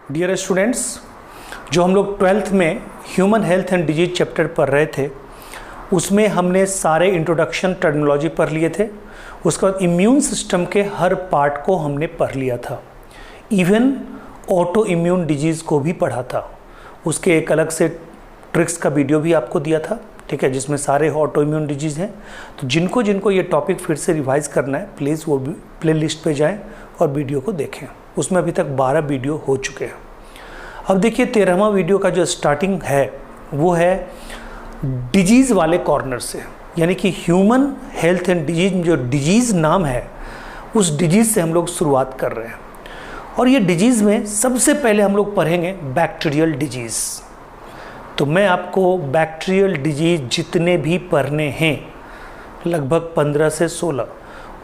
Dear students, जो हम लोग 12th में human health and disease chapter पढ़ रहे थे उसमें हमने सारे इंट्रोडक्शन टर्मिनोलॉजी पढ़ लिए थे। उसके बाद इम्यून सिस्टम के हर पार्ट को हमने पढ़ लिया था, इवन ऑटो इम्यून डिजीज़ को भी पढ़ा था। उसके एक अलग से ट्रिक्स का वीडियो भी आपको दिया था, ठीक है, जिसमें सारे ऑटो इम्यून डिजीज़ हैं। तो जिनको जिनको ये टॉपिक फिर से रिवाइज करना है प्लीज़ वो प्ले लिस्ट पर जाएँ और वीडियो को देखें। उसमें अभी तक 12 वीडियो हो चुके हैं। अब देखिए 13वां वीडियो का जो स्टार्टिंग है वो है डिजीज़ वाले कॉर्नर से, यानी कि ह्यूमन हेल्थ एंड डिजीज में जो डिजीज़ नाम है उस डिजीज़ से हम लोग शुरुआत कर रहे हैं। और ये डिजीज़ में सबसे पहले हम लोग पढ़ेंगे बैक्टीरियल डिजीज़। तो मैं आपको बैक्टीरियल डिजीज़ जितने भी पढ़ने हैं लगभग 15 से 16,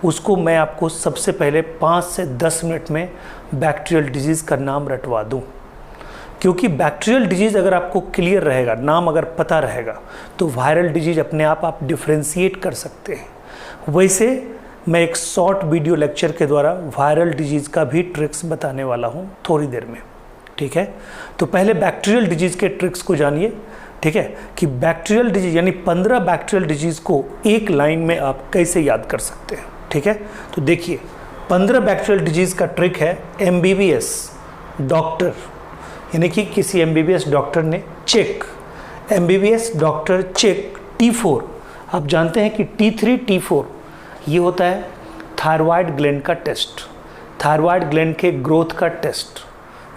उसको मैं आपको सबसे पहले 5 से 10 मिनट में बैक्टीरियल डिजीज़ का नाम रटवा दूं। क्योंकि बैक्टीरियल डिजीज़ अगर आपको क्लियर रहेगा, नाम अगर पता रहेगा, तो वायरल डिजीज़ अपने आप डिफ्रेंशिएट कर सकते हैं। वैसे मैं एक शॉर्ट वीडियो लेक्चर के द्वारा वायरल डिजीज़ का भी ट्रिक्स बताने वाला हूं थोड़ी देर में, ठीक है। तो पहले बैक्टीरियल डिजीज़ के ट्रिक्स को जानिए, ठीक है, कि बैक्टीरियल डिजीज़ यानी 15 बैक्टीरियल डिजीज़ को एक लाइन में आप कैसे याद कर सकते हैं, ठीक है। तो देखिए 15 बैक्टीरियल डिजीज़ का ट्रिक है MBBS डॉक्टर, यानी कि किसी MBBS डॉक्टर ने check, MBBS doctor check T4। आप जानते हैं कि T3 T4 ये होता है थायराइड ग्लैंड का टेस्ट, थायराइड ग्लैंड के ग्रोथ का टेस्ट।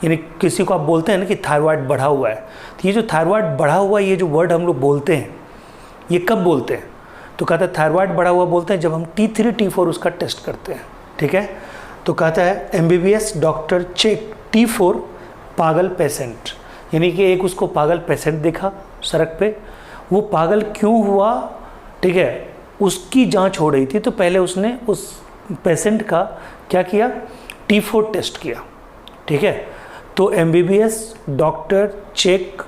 यानी किसी को आप बोलते हैं ना कि थायराइड बढ़ा हुआ है, तो ये जो थायराइड बढ़ा हुआ है, ये जो वर्ड हम लोग बोलते हैं ये कब बोलते हैं? तो कहता है थायराइड बढ़ा हुआ बोलते हैं जब हम T3 T4 उसका टेस्ट करते हैं, ठीक है। तो कहता है MBBS डॉक्टर चेक T4 पागल पेशेंट, यानी कि एक उसको पागल पेशेंट देखा सड़क पे, वो पागल क्यों हुआ, ठीक है, उसकी जांच हो रही थी। तो पहले उसने उस पेशेंट का क्या किया, T4 टेस्ट किया, ठीक है। तो MBBS डॉक्टर चेक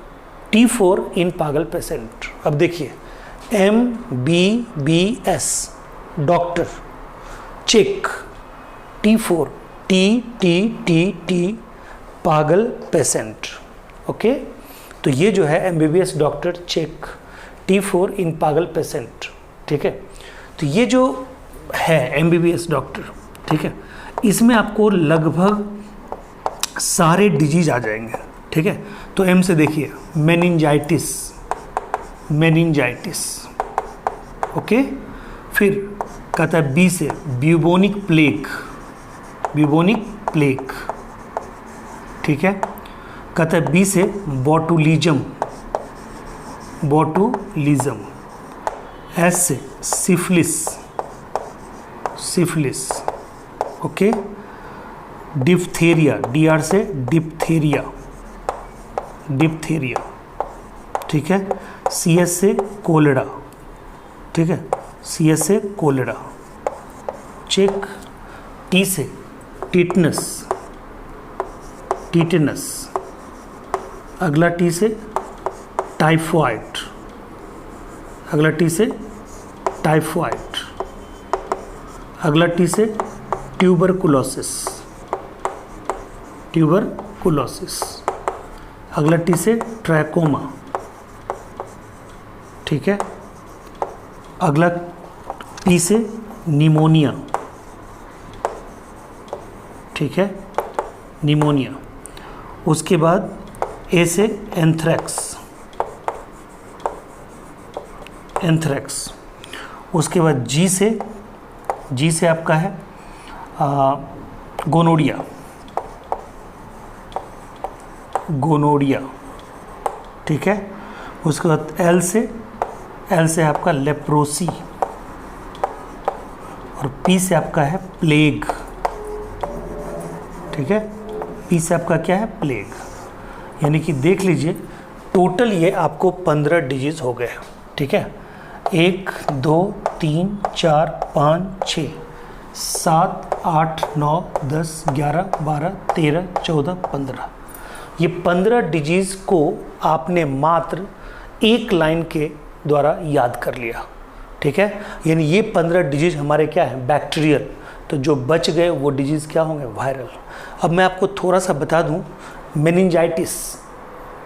T4 इन पागल पेशेंट। अब देखिए MBBS doctor check T4 T पागल पेशेंट, ओके। तो ये जो है MBBS डॉक्टर चेक T4 इन पागल पेशेंट, ठीक है। तो ये जो है MBBS डॉक्टर, ठीक है, इसमें आपको लगभग सारे डिजीज आ जाएंगे, ठीक है। तो M से देखिए मेनिंजाइटिस, मेनिंजाइटिस, ओके। फिर कहता है B से ब्यूबोनिक प्लेग, ब्यूबोनिक प्लेग, ठीक है। कहता है B से बोटुलिज्म, बोटुलिज्म। S से syphilis, syphilis, okay. Diphtheria, DR से डिप्थेरिया, डिप्थेरिया, ठीक है। CS से कोलेरा, ठीक है, CS से कोलेरा चेक। T से टिटनस, टिटनस। अगला T से टाइफॉइड, अगला T से टाइफॉइड। अगला T से ट्यूबरकुलोसिस, ट्यूबरकुलोसिस। अगला T से ट्रैकोमा, ठीक है। अगला T से निमोनिया, ठीक है, निमोनिया। उसके बाद A से एंथ्रैक्स, एंथ्रैक्स। उसके बाद G से आपका है गोनोरिया, गोनोरिया, ठीक है। उसके बाद L से आपका लेप्रोसी और P से आपका है प्लेग, ठीक है। P से आपका क्या है, प्लेग। यानी कि देख लीजिए टोटल ये आपको 15 डिजीज हो गए, ठीक है। 1 2 3 4 5 6 7 8 9 10 11 12 13 14 15, ये 15 डिजीज़ को आपने मात्र एक लाइन के द्वारा याद कर लिया, ठीक है, यानी ये 15 डिजीज हमारे क्या है, बैक्टीरियल। तो जो बच गए वो डिजीज़ क्या होंगे, वायरल। अब मैं आपको थोड़ा सा बता दूं, मेनिंजाइटिस,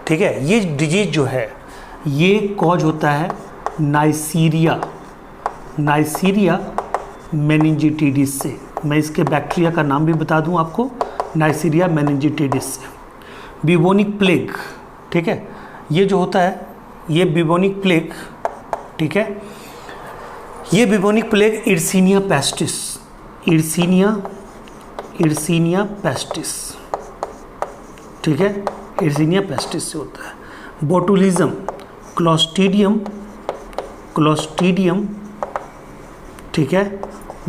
ठीक है, ये डिजीज जो है ये कॉज होता है नाइसीरिया मेनिंजिटिडिस से। मैं इसके बैक्टीरिया का नाम भी बता दूं आपको, नाइसीरिया मेनिंजिटिडिस से। बिबोनिक प्लेग, ठीक है, ये जो होता है ये बिबोनिक प्लेग, ठीक है, ये बिबोनिक प्लेग इर्सीनिया पेस्टिस, ठीक है, इर्सीनिया पेस्टिस से होता है। बोटुलिज्म क्लोस्ट्रीडियम, ठीक है,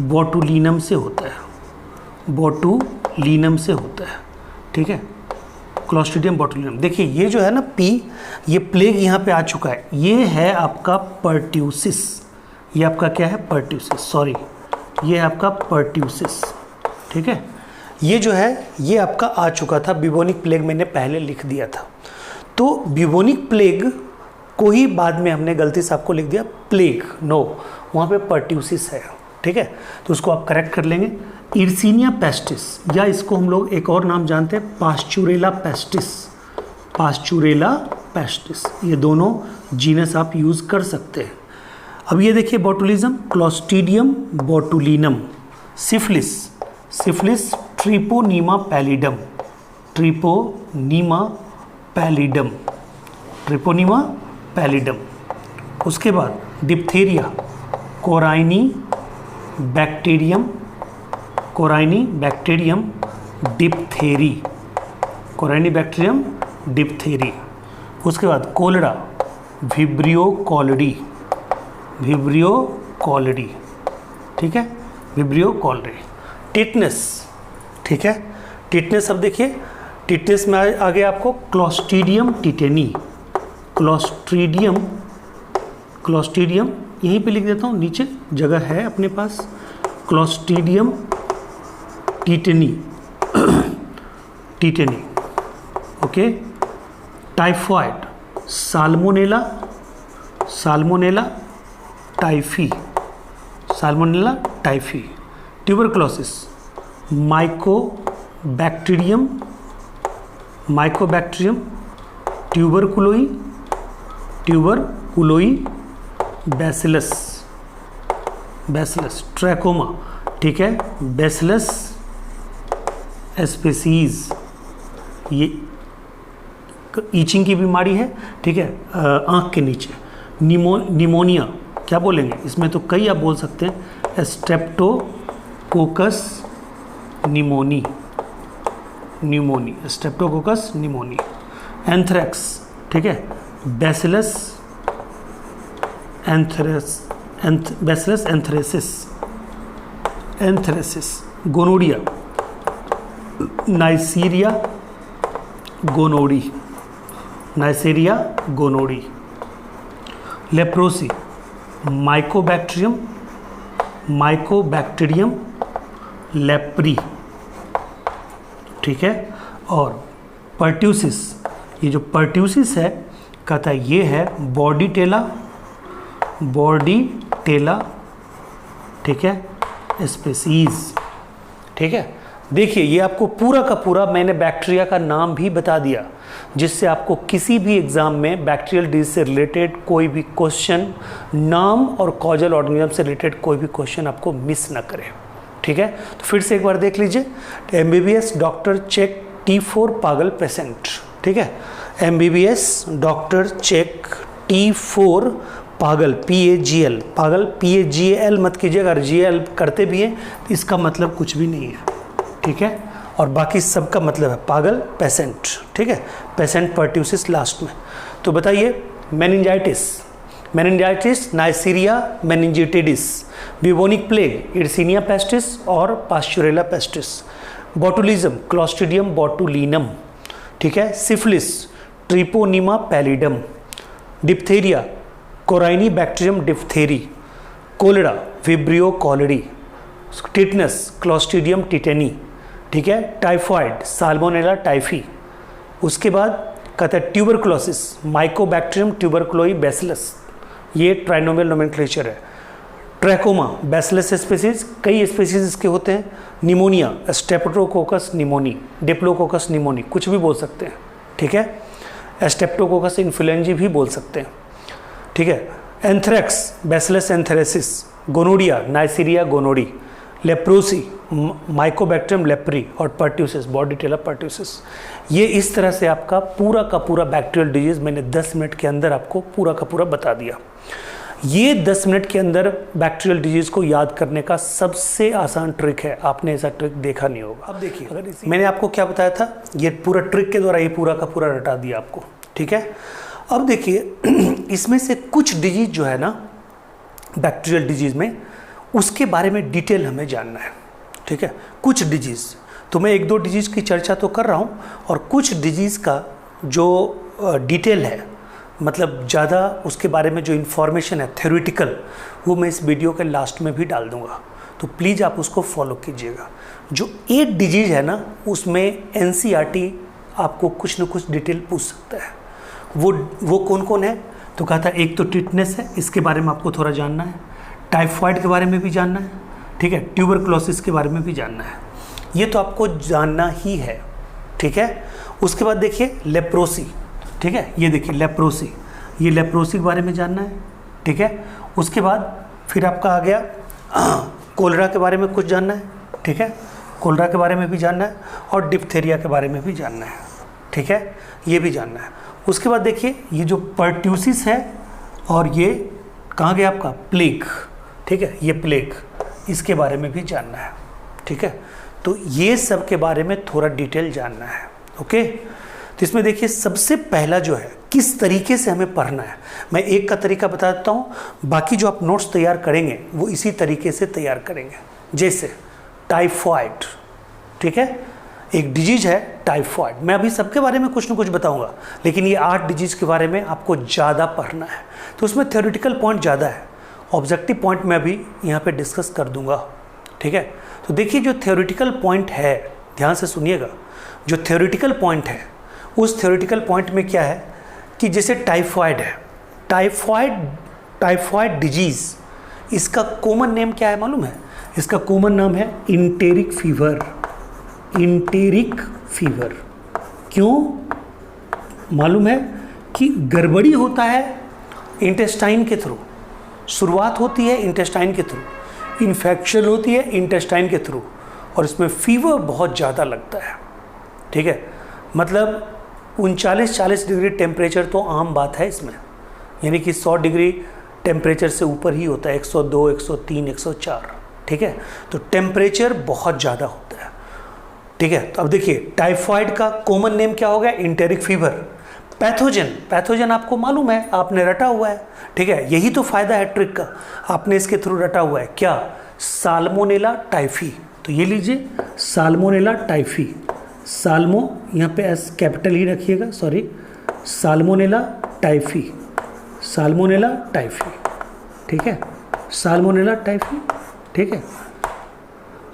बोटुलिनम से होता है, ठीक है, क्लोस्ट्रीडियम बोटुलिनम। देखिए ये जो है ना पी, ये प्लेग यहाँ पे आ चुका है, ये है आपका पर्ट्यूसिस, ये आपका क्या है, पर्ट्यूसिस, ये है आपका पर्ट्यूसिस, ठीक है, ये जो है ये आपका आ चुका था। बिबोनिक प्लेग मैंने पहले लिख दिया था, तो बिबोनिक प्लेग को ही बाद में हमने गलती से आपको लिख दिया प्लेग, नो, वहाँ पे पर्ट्यूसिस है, ठीक है, तो उसको आप करेक्ट कर लेंगे। इर्सीनिया पेस्टिस, या इसको हम लोग एक और नाम जानते हैं पास्चुरेला पेस्टिस, ये दोनों जीनस आप यूज़ कर सकते हैं। अब ये देखिए botulism, clostridium botulinum. Syphilis treponema pallidum. उसके बाद डिप्थीरिया कोराइनी बैक्टीरियम डिप्थेरी। उसके बाद कोलेरा विब्रियो कॉलडी, ठीक है, विब्रियो कॉलडी। टिटनेस, ठीक है, टिटनेस, अब देखिए टिटनेस में आ गया आपको क्लोस्ट्रीडियम यहीं पे लिख देता हूँ, नीचे जगह है अपने पास, clostridium tetani, okay. Typhoid salmonella typhi. Tuberculosis mycobacterium tuberculoi bacillus. Trachoma, ठीक है, बैसिलस एस्पेसीज, ये ईचिंग की बीमारी है, ठीक है, आँख के नीचे। निमोनिया क्या बोलेंगे, इसमें तो कई आप बोल सकते हैं, स्ट्रेप्टोकोकस निमोनी। एंथ्रेक्स, ठीक है, bacillus anthracis. Gonorrhoea neisseria gonorrhoeae. Leprosy mycobacterium leprae, ठीक है। और पर्ट्यूसिस, ये जो पर्ट्यूसिस है कहता है ये है बॉडी टेला, ठीक है, स्पेसीज, ठीक है। देखिए ये आपको पूरा का पूरा मैंने बैक्टीरिया का नाम भी बता दिया, जिससे आपको किसी भी एग्जाम में बैक्टीरियल डिजीज से रिलेटेड कोई भी क्वेश्चन, नाम और कॉजल ऑर्गेनिज्म से रिलेटेड कोई भी क्वेश्चन आपको मिस ना करे, ठीक है। तो फिर से एक बार देख लीजिए, MBBS डॉक्टर चेक T4 पागल पेशेंट, ठीक है, MBBS डॉक्टर चेक T4 पागल PAGL मत कीजिए, अगर GL करते भी हैं तो इसका मतलब कुछ भी नहीं है, ठीक है, और बाकी सबका मतलब है पागल पेशेंट, ठीक है, पेशेंट पर्ट्यूसिस लास्ट में। तो बताइए meningitis neisseria meningitidis, bubonic plague yersinia pestis और pasteurella pestis, botulism clostridium botulinum, ठीक है, syphilis treponema pallidum, diphtheria corynebacterium diphtheriae, cholera vibrio कॉलडी, टिटनेस क्लोस्ट्रीडियम टिटेनी, ठीक है, टाइफॉइड साल्मोनेला टाइफी। उसके बाद कहता है ट्यूबरकुलोसिस माइकोबैक्टीरियम ट्यूबरकुलोई बैसिलस, ये ट्राइनोमियल नोमेनक्लेचर है। ट्रैकोमा बैसिलस स्पीसीज, कई स्पीसीज इसके होते हैं। Pneumonia streptococcus pneumoniae, diplococcus pneumoniae, कुछ भी बोल सकते हैं, ठीक है। स्ट्रेप्टोकोकस इन्फ्लुएंजी भी बोल सकते हैं, ठीक है। Anthrax bacillus anthracis, gonorrhoea neisseria gonorrhoeae, leprosy mycobacterium leprae और पर्ट्यूसिस बॉर्डिटेला पर्ट्यूसिस। ये इस तरह से आपका पूरा का पूरा बैक्टीरियल डिजीज मैंने 10 मिनट के अंदर आपको पूरा का पूरा बता दिया। ये 10 मिनट के अंदर बैक्टीरियल डिजीज को याद करने का सबसे आसान ट्रिक है, आपने ऐसा ट्रिक देखा नहीं होगा। अब देखिए, अगर मैंने आपको क्या बताया था, ये पूरा ट्रिक के द्वारा ये पूरा का पूरा रटा दिया आपको, ठीक है। अब देखिए इसमें से कुछ डिजीज जो है ना बैक्टीरियल डिजीज में, उसके बारे में डिटेल हमें जानना है, ठीक है। कुछ डिजीज तो मैं 1-2 डिजीज की चर्चा तो कर रहा हूँ, और कुछ डिजीज का जो डिटेल है, मतलब ज़्यादा उसके बारे में जो इन्फॉर्मेशन है थ्योरेटिकल, वो मैं इस वीडियो के लास्ट में भी डाल दूँगा, तो प्लीज़ आप उसको फॉलो कीजिएगा। जो 8 डिजीज है ना, उसमें NCERT आपको कुछ न कुछ डिटेल पूछ सकता है। वो कौन कौन है, तो कहा था एक तो टिटनेस है, इसके बारे में आपको थोड़ा जानना है। टाइफाइड के बारे में भी जानना है, ठीक है। ट्यूबरकुलोसिस के बारे में भी जानना है, ये तो आपको जानना ही है, ठीक है। उसके बाद देखिए लेप्रोसी, ठीक है, ये देखिए लेप्रोसी, ये लेप्रोसी के बारे में जानना है, ठीक है। उसके बाद फिर आपका आ गया कोलरा के बारे में कुछ जानना है, ठीक है, कोलरा के बारे में भी जानना है, और डिप्थेरिया के बारे में भी जानना है, ठीक है, ये भी जानना है। उसके बाद देखिए ये जो पर्ट्यूसिस है, और ये कहाँ गया आपका प्लेग, ठीक है, ये प्लेग, इसके बारे में भी जानना है, ठीक है। तो ये सब के बारे में थोड़ा डिटेल जानना है, ओके। तो इसमें देखिए सबसे पहला जो है, किस तरीके से हमें पढ़ना है, मैं एक का तरीका बता देता हूँ, बाकी जो आप नोट्स तैयार करेंगे वो इसी तरीके से तैयार करेंगे। जैसे टाइफाइड, ठीक है, एक डिजीज है टाइफाइड, मैं अभी सबके बारे में कुछ न कुछ बताऊंगा, लेकिन ये 8 डिजीज के बारे में आपको ज़्यादा पढ़ना है, तो उसमें थ्योरेटिकल पॉइंट ज़्यादा है, ऑब्जेक्टिव पॉइंट मैं अभी यहाँ पे डिस्कस कर दूंगा, ठीक है। तो देखिए जो थ्योरेटिकल पॉइंट है, ध्यान से सुनिएगा, जो थ्योरेटिकल पॉइंट है, उस थ्योरेटिकल पॉइंट में क्या है कि जैसे टाइफाइड है, टाइफाइड डिजीज, इसका कॉमन नेम क्या है मालूम है? इसका कॉमन नाम है इंटेरिक फीवर। इंटेरिक फीवर क्यों मालूम है? कि गड़बड़ी होता है इंटेस्टाइन के थ्रू, शुरुआत होती है इंटेस्टाइन के थ्रू, इन्फेक्शन होती है इंटेस्टाइन के थ्रू, और इसमें फीवर बहुत ज़्यादा लगता है, ठीक है। मतलब 39-40 डिग्री टेम्परेचर तो आम बात है इसमें, यानी कि 100 डिग्री टेम्परेचर से ऊपर ही होता है, 102, 103, 104, ठीक है। तो टेम्परेचर बहुत ज़्यादा होता है, ठीक है। तो अब देखिए टाइफाइड का कॉमन नेम क्या हो गया? Enteric fever. पैथोजन आपको मालूम है, आपने रटा हुआ है, ठीक है। यही तो फायदा है ट्रिक का, आपने इसके थ्रू रटा हुआ है क्या? Salmonella typhi. तो ये लीजिए साल्मोनेला टाइफी, साल्मो यहाँ पे एस कैपिटल ही रखिएगा, sorry, salmonella typhi, salmonella typhi, ठीक है, साल्मोनेला टाइफी, ठीक है।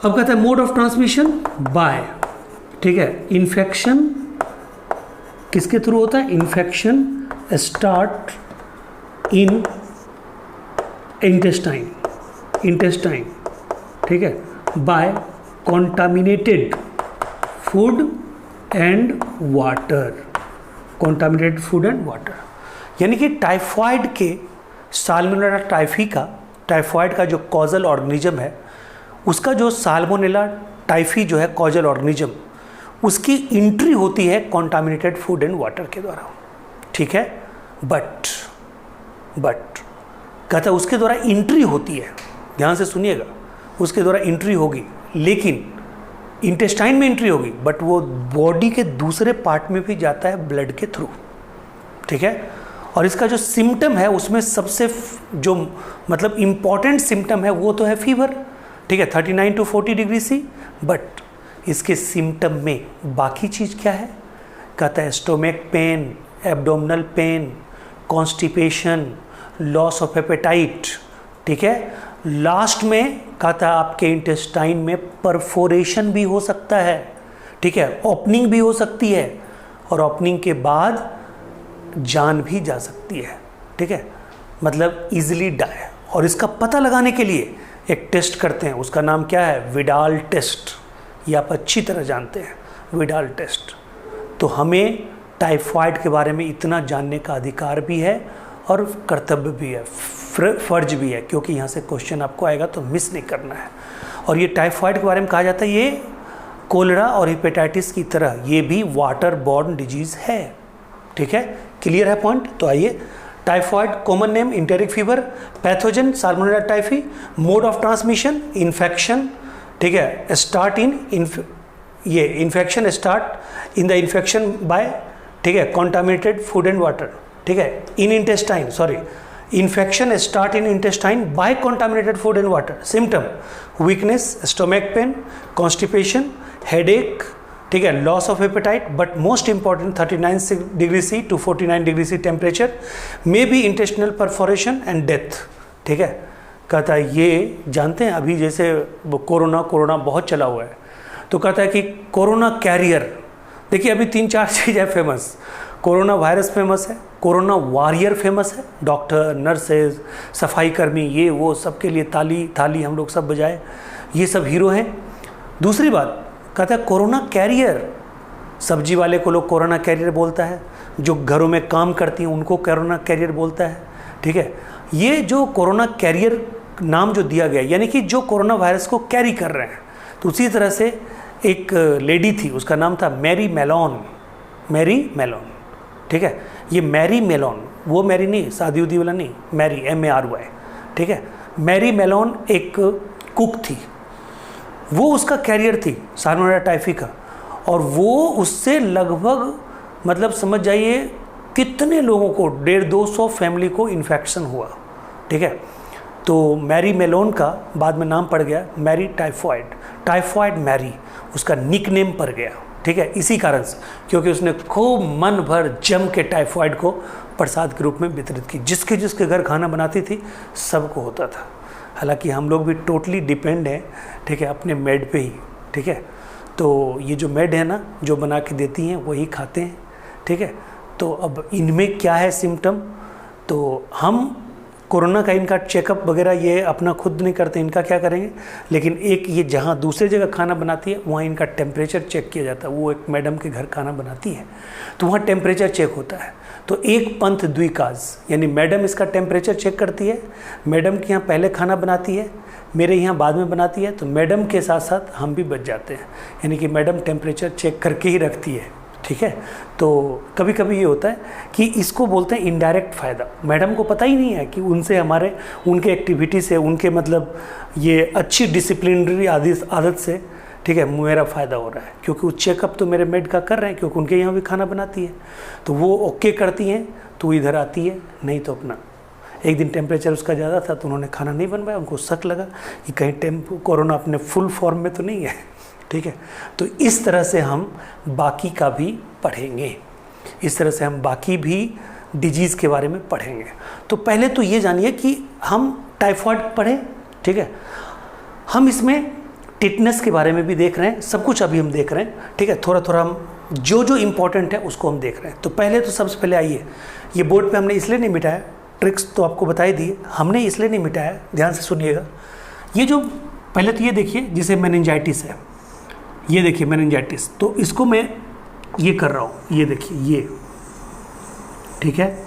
अब कहता है मोड ऑफ ट्रांसमिशन बाय, ठीक है। इन्फेक्शन किसके थ्रू होता है? इन्फेक्शन स्टार्ट इन इंटेस्टाइन, ठीक है, by contaminated food and water, contaminated food and water. यानी कि टाइफाइड के साल्मोनेला टाइफाइड का जो कॉजल ऑर्गेनिज्म है, उसका जो साल्मोनेला टाइफी जो है कॉजल ऑर्गेनिज्म, उसकी एंट्री होती है कॉन्टामिनेटेड फूड एंड वाटर के द्वारा, ठीक है। बट कहता है उसके द्वारा एंट्री होती है, ध्यान से सुनिएगा, उसके द्वारा एंट्री होगी, लेकिन इंटेस्टाइन में एंट्री होगी, बट वो बॉडी के दूसरे पार्ट में भी जाता है ब्लड के थ्रू, ठीक है। और इसका जो सिम्टम है उसमें सबसे जो मतलब इम्पॉर्टेंट सिम्टम है वो तो है फीवर, ठीक है, 39 to 40 डिग्री सी। बट इसके सिम्टम में बाकी चीज़ क्या है? कहता है stomach pain, abdominal pain, constipation, loss of appetite, ठीक है। लास्ट में कहता है आपके इंटेस्टाइन में परफोरेशन भी हो सकता है, ठीक है, ओपनिंग भी हो सकती है, और ओपनिंग के बाद जान भी जा सकती है, ठीक है, मतलब इजीली और इसका पता लगाने के लिए एक टेस्ट करते हैं, उसका नाम क्या है, विडाल टेस्ट। ये आप अच्छी तरह जानते हैं, विडाल टेस्ट। तो हमें टाइफाइड के बारे में इतना जानने का अधिकार भी है और कर्तव्य भी है, फर्ज भी है, क्योंकि यहाँ से क्वेश्चन आपको आएगा तो मिस नहीं करना है। और ये टाइफाइड के बारे में कहा जाता है ये कोलेरा और हेपेटाइटिस की तरह ये भी वाटर बॉर्न डिजीज़ है। ठीक है, क्लियर है पॉइंट। तो आइए, typhoid common name enteric fever, pathogen salmonella typhi, mode of transmission infection. ठीक है, start in infection start in the infection by, ठीक है, कॉन्टामिनेटेड फूड एंड वाटर। ठीक है, in intestine, sorry, infection start in intestine by contaminated food and water. Symptom weakness, stomach pain, constipation, headache, ठीक है, loss of appetite, but most important 39 degree C to 49 degree C temperature, may B intestinal perforation and death. ठीक है, कहता है ये जानते हैं अभी जैसे कोरोना बहुत चला हुआ है, तो कहता है कि कोरोना कैरियर, देखिए अभी 3-4 चीज़ है फेमस। कोरोना वायरस फेमस है, कोरोना वॉरियर फेमस है, डॉक्टर, नर्सेज, सफाई कर्मी, ये वो सबके लिए ताली थाली हम लोग सब बजाए, ये सब हीरो हैं। दूसरी बात कहता है कोरोना कैरियर, सब्जी वाले को लोग कोरोना कैरियर बोलता है, जो घरों में काम करती हैं उनको कोरोना कैरियर बोलता है। ठीक है, ये जो कोरोना कैरियर नाम जो दिया गया, यानी कि जो कोरोना वायरस को कैरी कर रहे हैं। तो उसी तरह से एक लेडी थी, उसका नाम था मैरी मेलोन, मैरी मेलोन। ठीक है, ये मैरी मेलोन, वो मैरी नहीं, शादी उदी वाला नहीं, मैरी MARY। ठीक है, मैरी मेलोन एक कुक थी, वो उसका कैरियर थी साल्मोनेला टाइफी का, और वो उससे लगभग मतलब समझ जाइए कितने लोगों को 150-200 फैमिली को इन्फेक्शन हुआ। ठीक है, तो मैरी मेलोन का बाद में नाम पड़ गया मैरी टाइफॉइड, टाइफॉइड मैरी उसका निक नेम पड़ गया। ठीक है, इसी कारण से, क्योंकि उसने खूब मन भर जम के टाइफॉइड को प्रसाद के रूप में वितरित की। जिसके जिसके घर खाना बनाती थी सबको होता था। हालांकि हम लोग भी टोटली डिपेंड हैं, ठीक है, अपने मेड पे ही। ठीक है, तो ये जो मेड है ना, जो बना के देती हैं वही खाते हैं। ठीक है, तो अब इनमें क्या है सिम्टम, तो हम कोरोना का इनका चेकअप वगैरह ये अपना खुद नहीं करते, इनका क्या करेंगे, लेकिन एक ये जहाँ दूसरी जगह खाना बनाती है वहाँ इनका टेम्परेचर चेक किया जाता है। वो एक मैडम के घर खाना बनाती है तो वहाँ टेम्परेचर चेक होता है। तो एक पंथ द्विकाज, यानी मैडम इसका टेम्परेचर चेक करती है, मैडम के यहाँ पहले खाना बनाती है, मेरे यहाँ बाद में बनाती है, तो मैडम के साथ साथ हम भी बच जाते हैं, यानी कि मैडम टेम्परेचर चेक करके ही रखती है। ठीक है, तो कभी कभी ये होता है कि इसको बोलते हैं इनडायरेक्ट फ़ायदा। मैडम को पता ही नहीं है कि उनसे हमारे उनके एक्टिविटी से, उनके मतलब ये अच्छी डिसिप्लिनरी आदत से, ठीक है, मेरा फ़ायदा हो रहा है, क्योंकि वो चेकअप तो मेरे मेड का कर रहे हैं, क्योंकि उनके यहाँ भी खाना बनाती है, तो वो ओके करती हैं तो इधर आती है, नहीं तो अपना। एक दिन टेम्परेचर उसका ज़्यादा था तो उन्होंने खाना नहीं बनवाया, उनको शक लगा कि कहीं कोरोना अपने फुल फॉर्म में तो नहीं है। ठीक है, तो इस तरह से हम बाकी का भी पढ़ेंगे, इस तरह से हम बाकी भी डिजीज़ के बारे में पढ़ेंगे। तो पहले तो ये जानिए कि हम टाइफॉइड पढ़ें। ठीक है, हम इसमें टिटनेस के बारे में भी देख रहे हैं, सब कुछ अभी हम देख रहे हैं। ठीक है, थोड़ा थोड़ा हम जो इम्पोर्टेंट है उसको हम देख रहे हैं। तो पहले तो सबसे पहले आइए, ये बोर्ड पे हमने इसलिए नहीं मिटाया, ट्रिक्स तो आपको बता ही दिए, हमने इसलिए नहीं मिटाया, ध्यान से सुनिएगा। ये जो पहले तो ये देखिए, जिसे मेनिंजाइटिस है, ये देखिए मेनिंजाइटिस, तो इसको मैं ये कर रहा हूँ, ये देखिए ये। ठीक है,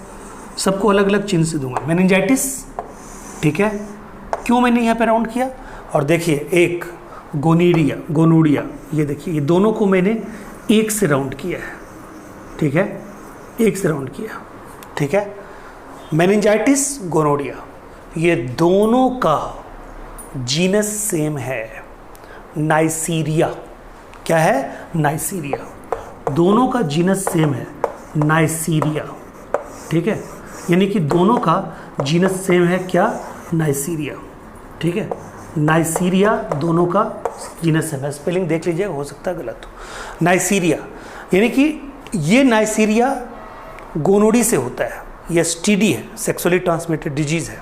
सबको अलग अलग चिन्ह से दूंगा, मेनिंजाइटिस। ठीक है, क्यों मैंने यहाँ पे राउंड किया, और देखिए एक गोनोडिया, ये देखिए, ये दोनों को मैंने एक से राउंड किया है। ठीक है, एक से राउंड किया। ठीक है, मेनिंजाइटिस, गोनोडिया, ये दोनों का जीनस सेम है, नाइसीरिया। क्या है, नाइसीरिया, दोनों का जीनस सेम है, नाइसीरिया। ठीक है, यानी कि दोनों का जीनस सेम है, क्या, नाइसीरिया। ठीक है, नाइसीरिया दोनों का जीनस सेम है, स्पेलिंग देख लीजिएगा, हो सकता है गलत हो। नाइसीरिया, यानी कि ये नाइसीरिया गोनोडी से होता है, ये STD है, सेक्सुअली ट्रांसमिटेड डिजीज़ है,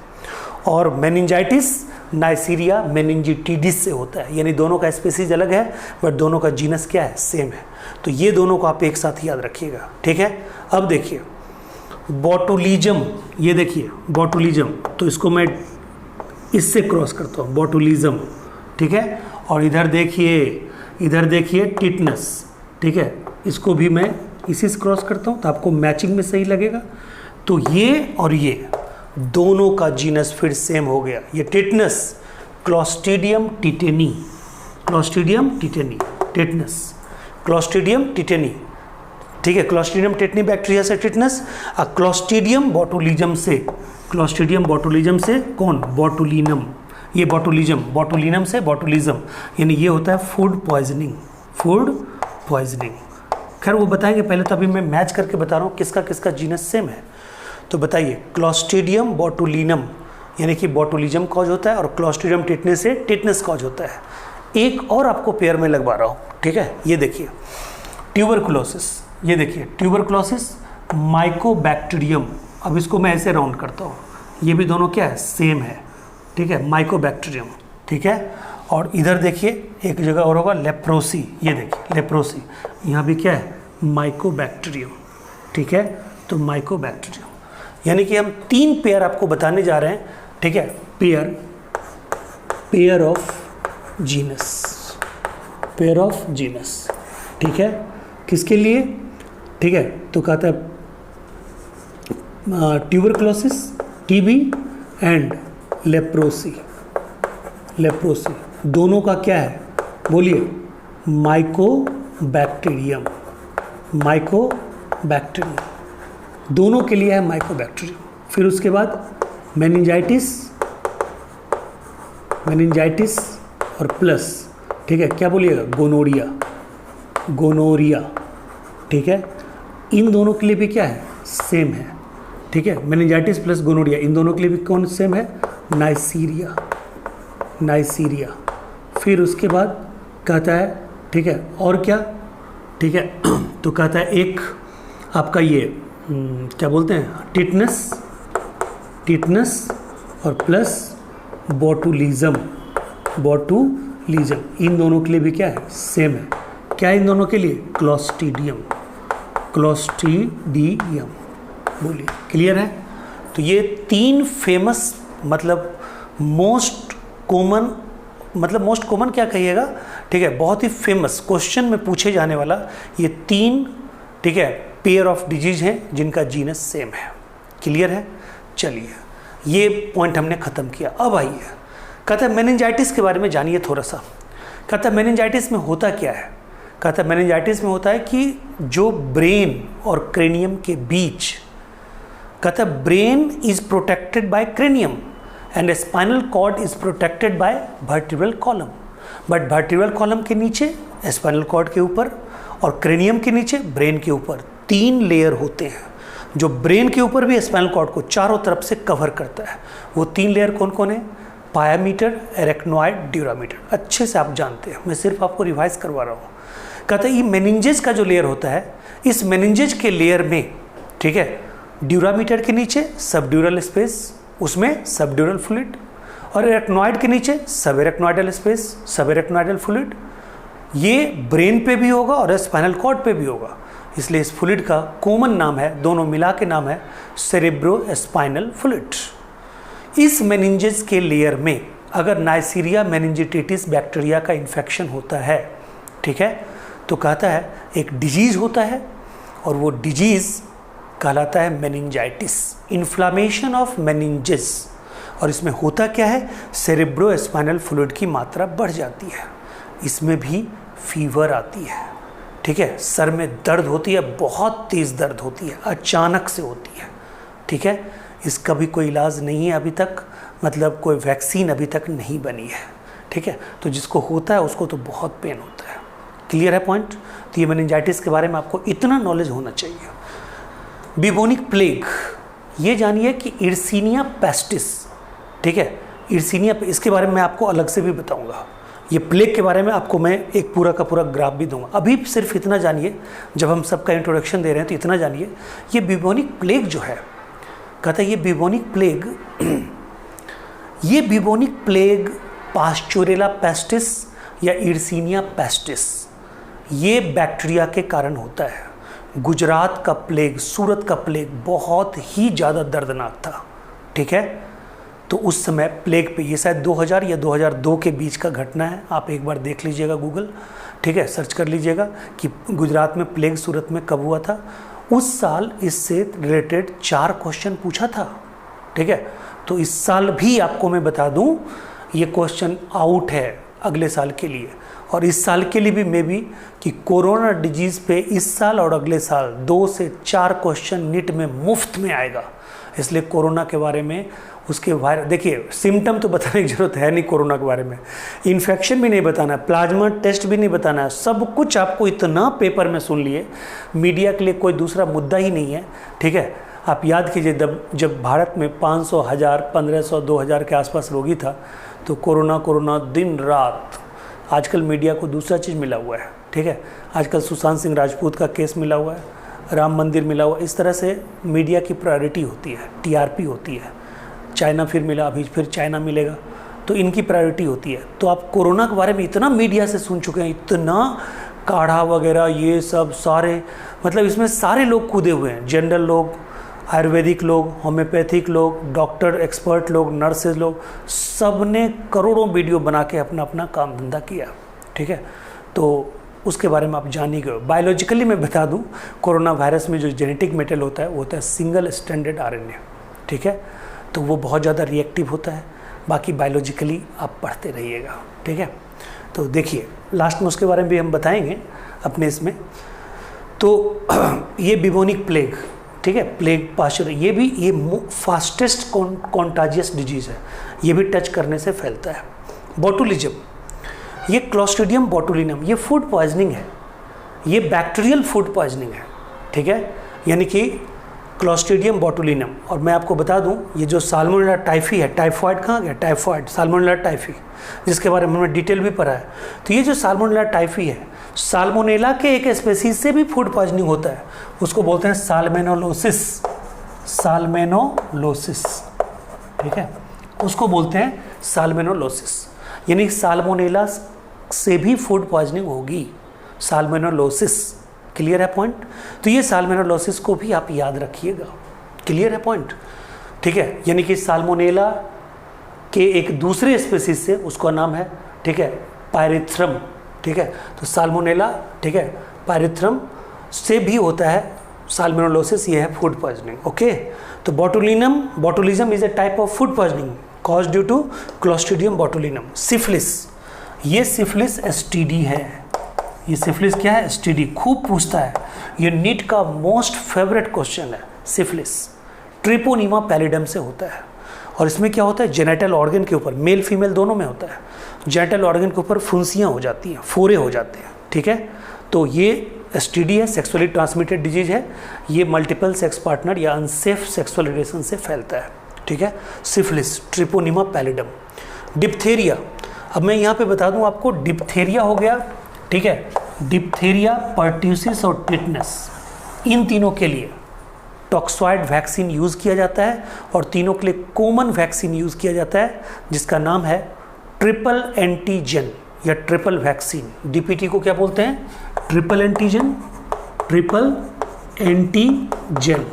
और मेनिंजाइटिस नाइसीरिया मेनिंजिटिडिस से होता है, यानी दोनों का स्पीसीज अलग है बट दोनों का जीनस क्या है, सेम है। तो ये दोनों को आप एक साथ याद रखिएगा। ठीक है, अब देखिए बोटुलिज्म, ये देखिए बोटुलिज्म, तो इसको मैं इससे क्रॉस करता हूँ, बॉटुलिज्म, ठीक है। और इधर देखिए टिटनस, ठीक है, इसको भी मैं इसी से क्रॉस करता हूँ तो आपको मैचिंग में सही लगेगा। तो ये और ये दोनों का जीनस फिर सेम हो गया। ये tetanus clostridium tetani, tetanus clostridium tetani, ठीक है। क्लॉस्ट्रीडियम टिटेनी बैक्टीरिया से टिटनस, और क्लॉस्ट्रीडियम बोटुलिज्म से कौन, बोटुलिनम, ये बोटुलिनम से बोटुलिज्म, यानी ये होता है फूड पॉइजनिंग। खैर वो बताएंगे, पहले तो अभी मैं मैच करके बता रहा हूँ किसका किसका जीनस सेम है। तो बताइए, क्लॉस्ट्रीडियम बोटुलिनम यानी कि बोटुलिज्म कॉज होता है, और क्लॉस्ट्रीडियम टिटनेस से टिटनस कॉज होता है। एक और आपको पेयर में लगवा रहा हूँ, ठीक है। ये देखिए ट्यूबरकुलोसिस, माइकोबैक्टीरियम। अब इसको मैं ऐसे राउंड करता हूँ, ये भी दोनों क्या है, सेम है, ठीक है, माइकोबैक्टीरियम, ठीक है। और इधर देखिए एक जगह और होगा लेप्रोसी, ये देखिए लेप्रोसी, यहाँ भी क्या है, माइकोबैक्टीरियम, ठीक है। तो माइकोबैक्टीरियम, यानी कि हम 3 पेयर आपको बताने जा रहे हैं, ठीक है। पेयर ऑफ जीनस, ठीक है, किसके लिए, ठीक है। तो कहता है ट्यूबरकुलोसिस, टीबी एंड लेप्रोसी दोनों का क्या है, बोलिए, माइकोबैक्टीरियम, दोनों के लिए है माइकोबैक्टीरियम। फिर उसके बाद मेनिंजाइटिस और प्लस, ठीक है, क्या बोलिएगा, गोनोरिया, ठीक है। इन दोनों के लिए भी क्या है, सेम है, ठीक है। मेनिंजाइटिस प्लस गोनोरिया, इन दोनों के लिए भी कौन सेम है, नाइसीरिया। फिर उसके बाद कहता है, ठीक है, और क्या, ठीक है। तो कहता है एक आपका ये क्या बोलते हैं, टिटनस और प्लस बोटुलिज्म, इन दोनों के लिए भी क्या है, सेम है। क्या इन दोनों के लिए, क्लॉस्ट्रीडियम, बोलिए, क्लियर है। तो ये 3 फेमस, मतलब मोस्ट कॉमन क्या कहिएगा, ठीक है, बहुत ही फेमस क्वेश्चन में पूछे जाने वाला ये 3, ठीक है, पेयर ऑफ डिजीज हैं जिनका जीनस सेम है। क्लियर है। चलिए ये पॉइंट हमने ख़त्म किया। अब आइए, कहता है मेनिंजाइटिस के बारे में जानिए थोड़ा सा। कहता है मेनिंजाइटिस में होता क्या है, कहता है मेनिंजाइटिस में होता है कि जो ब्रेन और क्रेनियम के बीच, कहता है brain is protected by cranium and spinal cord is protected by vertebral column, but vertebral column के नीचे, स्पाइनल कॉर्ड के ऊपर और क्रेनियम के नीचे ब्रेन के ऊपर 3 लेयर होते हैं, जो ब्रेन के ऊपर भी स्पाइनल कॉर्ड को चारों तरफ से कवर करता है। वो 3 लेयर कौन कौन है, पायामीटर, एरेक्नॉइड, ड्यूरामीटर। अच्छे से आप जानते हैं, मैं सिर्फ आपको रिवाइज करवा रहा हूँ। कहता है ये मेनिंजेस का जो लेयर होता है, इस मेनिंजेस के लेयर में, ठीक है, ड्यूरामीटर के नीचे सबड्यूरल स्पेस, उसमें सबड्यूरल फ्लूइड, और एरेक्नॉइड के नीचे सब एरेक्नॉइडल स्पेस, सब एरेक्नॉइडल फ्लूइड। ये ब्रेन पे भी होगा और स्पाइनल कॉर्ड पे भी होगा, इसलिए इस फ्लूइड का कॉमन नाम है, दोनों मिला के नाम है सेरेब्रोस्पाइनल फ्लूइड। इस मेनिंजेस के लेयर में अगर नाइसीरिया मेनिंजिटिस बैक्टीरिया का इन्फेक्शन होता है, ठीक है, तो कहता है एक डिजीज़ होता है और वो डिजीज़ कहलाता है मेनिंजाइटिस, इन्फ्लामेशन ऑफ मेनिंजेस। और इसमें होता क्या है, सेरेब्रोस्पाइनल फ्लूइड की मात्रा बढ़ जाती है, इसमें भी फीवर आती है, ठीक है, सर में दर्द होती है, बहुत तेज़ दर्द होती है, अचानक से होती है, ठीक है। इसका भी कोई इलाज नहीं है अभी तक, मतलब कोई वैक्सीन अभी तक नहीं बनी है, ठीक है। तो जिसको होता है उसको तो बहुत पेन होता है। क्लियर है पॉइंट। तो ये मेनिंजाइटिस के बारे में आपको इतना नॉलेज होना चाहिए। बिबोनिक प्लेग, ये जानिए कि इर्सिनिया पेस्टिस, ठीक है, इर्सिनिया, इसके बारे में मैं आपको अलग से भी बताऊंगा। ये प्लेग के बारे में आपको मैं एक पूरा का पूरा ग्राफ भी दूंगा। अभी सिर्फ इतना जानिए, जब हम सबका इंट्रोडक्शन दे रहे हैं तो इतना जानिए, ये बिबोनिक प्लेग जो है, कहता है ये बिबोनिक प्लेग पास्चुरेला पेस्टिस या इर्सिनिया पेस्टिस, ये बैक्टीरिया के कारण होता है। गुजरात का प्लेग, सूरत का प्लेग बहुत ही ज़्यादा दर्दनाक था, ठीक है। तो उस समय प्लेग पे, ये शायद 2000 या 2002 के बीच का घटना है, आप एक बार देख लीजिएगा गूगल, ठीक है, सर्च कर लीजिएगा कि गुजरात में प्लेग सूरत में कब हुआ था। उस साल इससे रिलेटेड 4 क्वेश्चन पूछा था, ठीक है। तो इस साल भी आपको मैं बता दूं ये क्वेश्चन आउट है अगले साल के लिए, और इस साल के लिए भी मे बी कि कोरोना डिजीज़ पे इस साल और अगले साल 2 से 4 क्वेश्चन नीट में मुफ्त में आएगा। इसलिए कोरोना के बारे में, उसके वायरस, देखिए सिम्टम तो बताने की ज़रूरत है नहीं कोरोना के बारे में, इन्फेक्शन भी नहीं बताना है, प्लाज्मा टेस्ट भी नहीं बताना है, सब कुछ आपको इतना पेपर में सुन लिए, मीडिया के लिए कोई दूसरा मुद्दा ही नहीं है, ठीक है। आप याद कीजिए जब भारत में 500, 1000, 1500, 2000 के आसपास रोगी था, तो कोरोना दिन रात। आजकल मीडिया को दूसरा चीज़ मिला हुआ है, ठीक है। आजकल सुशांत सिंह राजपूत का केस मिला हुआ है, राम मंदिर मिला हुआ है, इस तरह से मीडिया की प्रायोरिटी होती है, टीआरपी होती है। चाइना फिर मिला, अभी फिर चाइना मिलेगा, तो इनकी प्रायोरिटी होती है। तो आप कोरोना के बारे में इतना मीडिया से सुन चुके हैं, इतना काढ़ा वगैरह ये सब सारे, मतलब इसमें सारे लोग कूदे हुए हैं, जनरल लोग, आयुर्वेदिक लोग, होम्योपैथिक लोग, डॉक्टर, एक्सपर्ट लोग, नर्सेज लोग, सब ने करोड़ों वीडियो बना के अपना अपना काम धंधा किया, ठीक है। तो उसके बारे में आप जान ही गए। बायोलॉजिकली मैं बता दूं, कोरोना वायरस में जो जेनेटिक मेटेरियल होता है वो होता है सिंगल स्ट्रैंडेड आरएनए, ठीक है। तो वो बहुत ज़्यादा रिएक्टिव होता है। बाकी बायोलॉजिकली आप पढ़ते रहिएगा, ठीक है। तो देखिए लास्ट में उसके बारे में भी हम बताएंगे अपने इसमें। तो ये बिबोनिक प्लेग, ठीक है, प्लेग पाश्चर, ये फास्टेस्ट कॉन्टाजियस डिजीज़ है, ये भी टच करने से फैलता है। बोटुलिज्म, ये क्लोस्ट्रीडियम बोटुलिनम, ये फूड पॉइजनिंग है, ये बैक्टीरियल फूड पॉइजनिंग है, ठीक है, यानी कि क्लोस्ट्रीडियम बोटुलिनम। और मैं आपको बता दूं, ये जो साल्मोनेला टाइफी है, टाइफॉइड कहाँ गया, टाइफॉइड, साल्मोनेला टाइफी, जिसके बारे में हमने डिटेल भी पढ़ा है। तो ये जो साल्मोनेला टाइफी है, साल्मोनेला के एक स्पेसीज से भी फूड पॉइजनिंग होता है, उसको बोलते हैं साल्मोनेलोसिस, साल्मोनेलोसिस, ठीक है, उसको बोलते हैं साल्मोनेलोसिस, यानी साल्मोनेला से भी फूड पॉइजनिंग होगी, साल्मोनेलोसिस। क्लियर है पॉइंट? तो ये साल्मोनेलोसिस को भी आप याद रखिएगा। क्लियर है पॉइंट? ठीक है, यानी कि साल्मोनेला के एक दूसरे स्पीसीज से, उसका नाम है, ठीक है, पायरेथ्रम, ठीक है। तो साल्मोनेला, ठीक है, पायरेथ्रम से भी होता है साल्मोनेलोसिस, ये है फूड पॉइजनिंग। ओके, तो botulism is a type of food poisoning cause due to clostridium botulinum. Syphilis, ये सिफिलिस एसटीडी है। ये सिफिलिस क्या है? एसटीडी, खूब पूछता है, ये नीट का मोस्ट फेवरेट क्वेश्चन है। सिफिलिस ट्रिपोनीमा पैलिडम से होता है, और इसमें क्या होता है, जेनेटल ऑर्गन के ऊपर, मेल फीमेल दोनों में होता है, जेनेटल ऑर्गन के ऊपर फुंसियाँ हो जाती हैं, फोरे हो जाते हैं, ठीक है। तो ये एसटीडी है, सेक्सुअली ट्रांसमिटेड डिजीज है, ये मल्टीपल सेक्स पार्टनर या अनसेफ सेक्सुअल रिलेशन से फैलता है, ठीक है। Syphilis, treponema pallidum. डिप्थेरिया, अब मैं यहाँ पे बता दूँ आपको, डिप्थेरिया हो गया, ठीक है, डिप्थेरिया, पर्ट्यूसिस और टिटनस, इन तीनों के लिए टॉक्सॉइड वैक्सीन यूज़ किया जाता है, और तीनों के लिए कॉमन वैक्सीन यूज़ किया जाता है जिसका नाम है ट्रिपल एंटीजन या ट्रिपल वैक्सीन। डीपीटी को क्या बोलते हैं? ट्रिपल एंटीजन, ट्रिपल एंटीजन,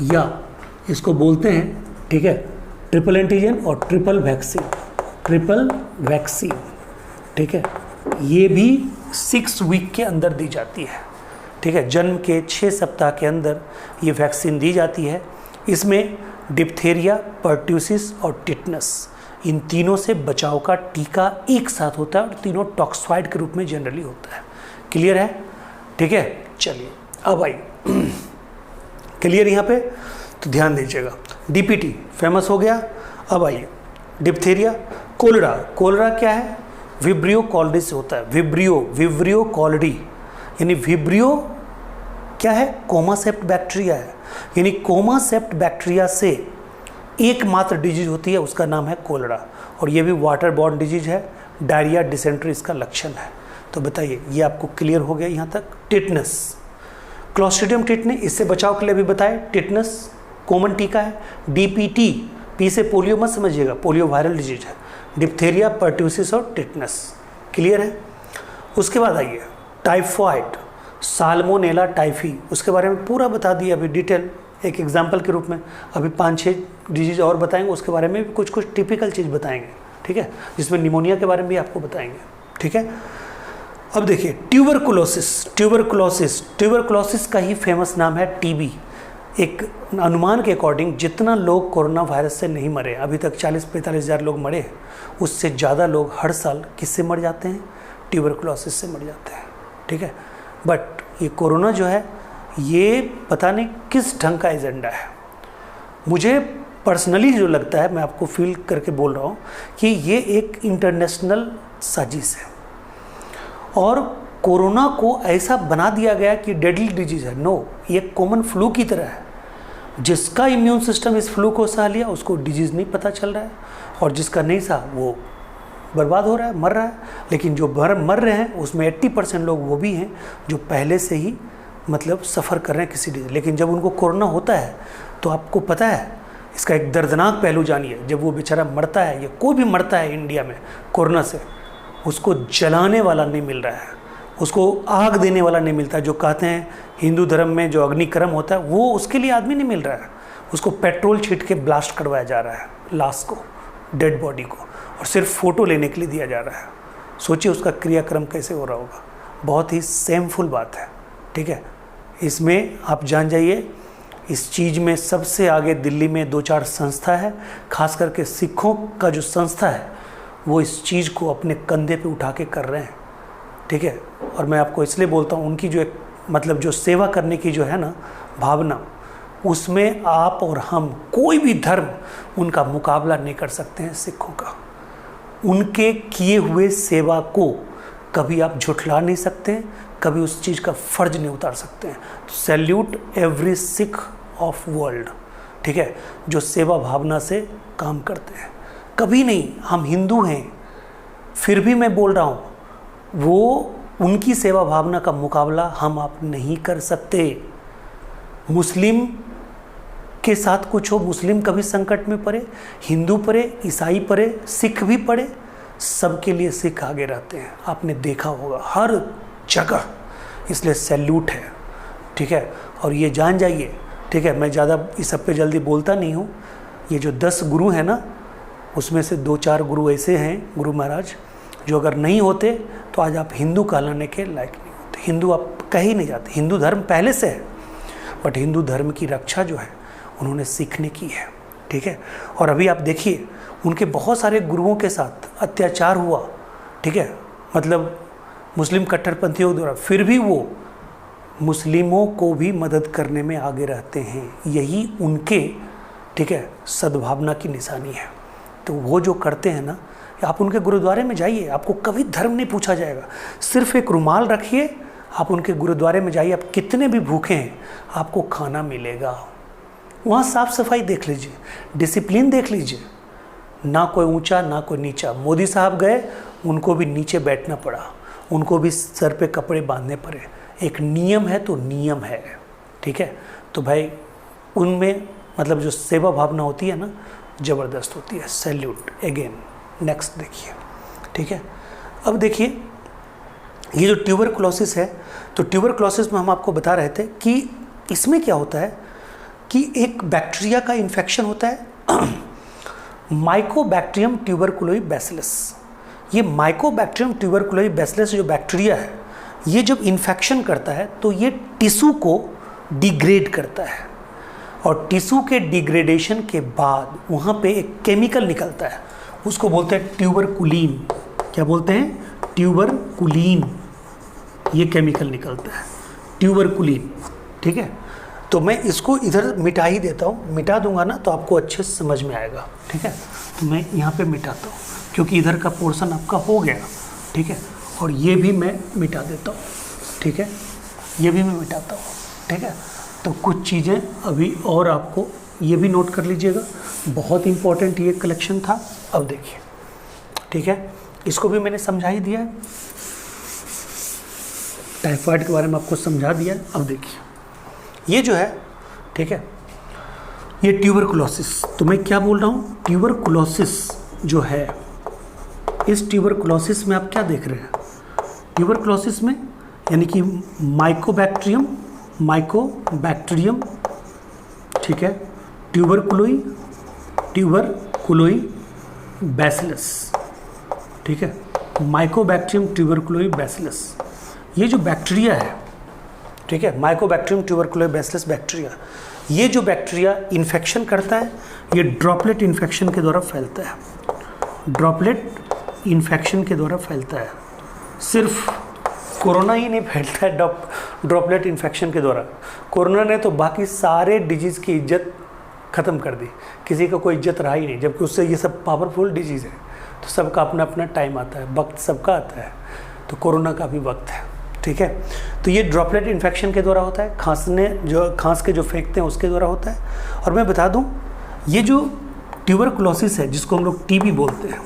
या इसको बोलते हैं, ठीक है, ट्रिपल एंटीजन और ट्रिपल वैक्सीन, ट्रिपल वैक्सीन, ठीक है। ये भी 6 वीक के अंदर दी जाती है, ठीक है, जन्म के 6 सप्ताह के अंदर ये वैक्सीन दी जाती है। इसमें डिप्थेरिया, पर्ट्यूसिस और टिटनस, इन तीनों से बचाव का टीका एक साथ होता है, और तीनों टॉक्सॉइड के रूप में जनरली होता है। क्लियर है? ठीक है, चलिए अब आइए, क्लियर यहाँ पे, तो ध्यान दीजिएगा। डीपीटी फेमस हो गया। अब आइए डिप्थेरिया, कोलेरा। कोलेरा क्या है? विब्रियो कॉलडी से होता है, विब्रियो कॉलडी, यानी विब्रियो क्या है? कोमासेप्ट बैक्टीरिया है, यानी कोमासेप्ट बैक्टीरिया से एकमात्र डिजीज होती है, उसका नाम है कोलेरा, और ये भी वाटर बॉर्न डिजीज है, डायरिया, डिसेंट्री इसका लक्षण है। तो बताइए, ये आपको क्लियर हो गया यहाँ तक। टिटनस, क्लोस्ट्रीडियम टिटनी, इससे बचाव के लिए भी बताए, टिटनस कॉमन टीका है। डीपीटी, पी से पोलियो मत समझिएगा, पोलियो वायरल डिजीज है। डिप्थेरिया, पर्ट्यूसिस और टिटनस, क्लियर है। उसके बाद आइए टाइफॉइड, साल्मोनेला टाइफी, उसके बारे में पूरा बता दिया अभी डिटेल, एक एग्जाम्पल के रूप में। अभी 5-6 डिजीज और बताएंगे, उसके बारे में भी कुछ कुछ टिपिकल चीज़ बताएंगे, ठीक है, जिसमें निमोनिया के बारे में भी आपको बताएंगे, ठीक है। अब देखिए ट्यूबरकुलोसिस का ही फेमस नाम है टीबी। एक अनुमान के अकॉर्डिंग जितना लोग कोरोना वायरस से नहीं मरे, अभी तक 40-45 हज़ार लोग मरे, उससे ज़्यादा लोग हर साल किससे मर जाते हैं? ट्यूबरकुलोसिस से मर जाते हैं, ठीक है। बट ये कोरोना जो है, ये पता नहीं किस ढंग का एजेंडा है। मुझे पर्सनली जो लगता है, मैं आपको फील करके बोल रहा हूँ कि ये एक इंटरनेशनल साजिश है और कोरोना को ऐसा बना दिया गया कि डेडली डिजीज है। नो, ये कॉमन फ्लू की तरह है। जिसका इम्यून सिस्टम इस फ्लू को सह लिया उसको डिजीज़ नहीं पता चल रहा है, और जिसका नहीं सहा वो बर्बाद हो रहा है, मर रहा है। लेकिन जो मर रहे हैं उसमें 80% लोग वो भी हैं जो पहले से ही मतलब सफ़र कर रहे हैं किसी डिजीज। लेकिन जब उनको कोरोना होता है तो आपको पता है इसका एक दर्दनाक पहलू जानिए। जब वो बेचारा मरता है या कोई भी मरता है इंडिया में कोरोना से, उसको जलाने वाला नहीं मिल रहा है, उसको आग देने वाला नहीं मिलता। जो कहते हैं हिंदू धर्म में जो अग्निकर्म होता है, वो उसके लिए आदमी नहीं मिल रहा है। उसको पेट्रोल छीट के ब्लास्ट करवाया जा रहा है लाश को, डेड बॉडी को, और सिर्फ फ़ोटो लेने के लिए दिया जा रहा है। सोचिए उसका क्रियाक्रम कैसे हो रहा होगा। बहुत ही सेमफुल बात है, ठीक है। इसमें आप जान जाइए, इस चीज़ में सबसे आगे दिल्ली में 2-4 संस्था है, खास करके सिखों का जो संस्था है वो इस चीज़ को अपने कंधे पे उठा के कर रहे हैं, ठीक है। और मैं आपको इसलिए बोलता हूँ, उनकी जो एक मतलब जो सेवा करने की जो है ना भावना, उसमें आप और हम, कोई भी धर्म उनका मुकाबला नहीं कर सकते हैं सिखों का। उनके किए हुए सेवा को कभी आप झुठला नहीं सकते हैं, कभी उस चीज़ का फ़र्ज नहीं उतार सकते हैं। तो salute every Sikh of world, ठीक है, जो सेवा भावना से काम करते हैं। कभी नहीं, हम हिंदू हैं फिर भी मैं बोल रहा हूँ, वो उनकी सेवा भावना का मुकाबला हम आप नहीं कर सकते। मुस्लिम के साथ कुछ हो, मुस्लिम कभी संकट में पड़े, हिंदू पड़े, ईसाई पड़े, सिख भी पड़े, सबके लिए सिख आगे रहते हैं। आपने देखा होगा हर जगह, इसलिए सैल्यूट है, ठीक है। और ये जान जाइए, ठीक है, मैं ज़्यादा इस सब पे जल्दी बोलता नहीं हूँ। ये जो 10 गुरु हैं ना, उसमें से 2-4 गुरु ऐसे हैं, गुरु महाराज, जो अगर नहीं होते तो आज आप हिंदू कहलाने के लायक नहीं होते। हिंदू आप कह ही नहीं जाते। हिंदू धर्म पहले से है, बट हिंदू धर्म की रक्षा जो है उन्होंने सीखने की है, ठीक है। और अभी आप देखिए उनके बहुत सारे गुरुओं के साथ अत्याचार हुआ, ठीक है, मतलब मुस्लिम कट्टरपंथियों द्वारा, फिर भी वो मुस्लिमों को भी मदद करने में आगे रहते हैं। यही उनके, ठीक है, सद्भावना की निशानी है। तो वो जो करते हैं ना, आप उनके गुरुद्वारे में जाइए, आपको कभी धर्म नहीं पूछा जाएगा। सिर्फ एक रुमाल रखिए, आप उनके गुरुद्वारे में जाइए, आप कितने भी भूखे हैं आपको खाना मिलेगा। वहाँ साफ सफाई देख लीजिए, डिसिप्लिन देख लीजिए, ना कोई ऊंचा ना कोई नीचा। मोदी साहब गए, उनको भी नीचे बैठना पड़ा, उनको भी सर पे कपड़े बांधने पड़े। एक नियम है तो नियम है, ठीक है। तो भाई उनमें मतलब जो सेवा भावना होती है ना, ज़बरदस्त होती है। Salute again. नेक्स्ट देखिए, ठीक है। अब देखिए ये जो ट्यूबरकुलोसिस है, तो ट्यूबरकुलोसिस में हम आपको बता रहे थे कि इसमें क्या होता है कि एक बैक्टीरिया का इन्फेक्शन होता है, माइकोबैक्टीरियम ट्यूबरकुलोई बैसिलस। ये माइकोबैक्टीरियम ट्यूबरकुलोई बैसिलस जो बैक्टीरिया है, ये जब इन्फेक्शन करता है तो ये टिश्यू को डिग्रेड करता है, और टिश्यू के डिग्रेडेशन के बाद वहाँ पे एक केमिकल निकलता है, उसको बोलते हैं ट्यूबरकुलिन। क्या बोलते हैं? ट्यूबरकुलिन। ये केमिकल निकलता है ट्यूबरकुलिन, ठीक है। तो मैं इसको इधर मिटा ही देता हूँ, मिटा दूंगा ना तो आपको अच्छे से समझ में आएगा, ठीक है। तो मैं यहाँ पे मिटाता हूँ क्योंकि इधर का पोर्शन आपका हो गया, ठीक है। और ये भी मैं मिटा देता हूँ, ठीक है, ये भी मैं मिटाता हूँ, ठीक है। तो कुछ चीज़ें अभी और आपको ये भी नोट कर लीजिएगा, बहुत इम्पोर्टेंट ये कलेक्शन था। अब देखिए, ठीक है, इसको भी मैंने समझा ही दिया है, टाइफाइड के बारे में आपको समझा दिया है। अब देखिए ये जो है, ठीक है, ये ट्यूबरकुलोसिस। तो मैं क्या बोल रहा हूँ, ट्यूबरकुलोसिस जो है, इस ट्यूबरकुलोसिस में आप क्या देख रहे हैं? ट्यूबरकुलोसिस में यानी कि माइकोबैक्टीरियम ठीक है, ट्यूबरकुलोई बैसिलस, ठीक है, माइकोबैक्टीरियम ट्यूबरकुलोई बैसिलस, ये जो बैक्टीरिया है, ठीक है, माइकोबैक्टीरियम ट्यूबरकुलोई बैसिलस बैक्टीरिया, ये जो बैक्टीरिया इन्फेक्शन करता है, ये ड्रॉपलेट इन्फेक्शन के द्वारा फैलता है, ड्रॉपलेट इन्फेक्शन के द्वारा फैलता है। सिर्फ कोरोना ही नहीं फैलता है ड्रॉपलेट इन्फेक्शन के द्वारा, कोरोना ने तो बाकी सारे डिजीज़ की इज्जत ख़त्म कर दी, किसी का कोई इज्जत रहा ही नहीं, जबकि उससे ये सब पावरफुल डिजीज़ है। तो सबका अपना अपना टाइम आता है, वक्त सबका आता है, तो कोरोना का भी वक्त है, ठीक है। तो ये ड्रॉपलेट इन्फेक्शन के द्वारा होता है, खांस के जो फेंकते हैं उसके द्वारा होता है। और मैं बता दूं, ये जो ट्यूबरकुलोसिस है जिसको हम लोग टीबी बोलते हैं,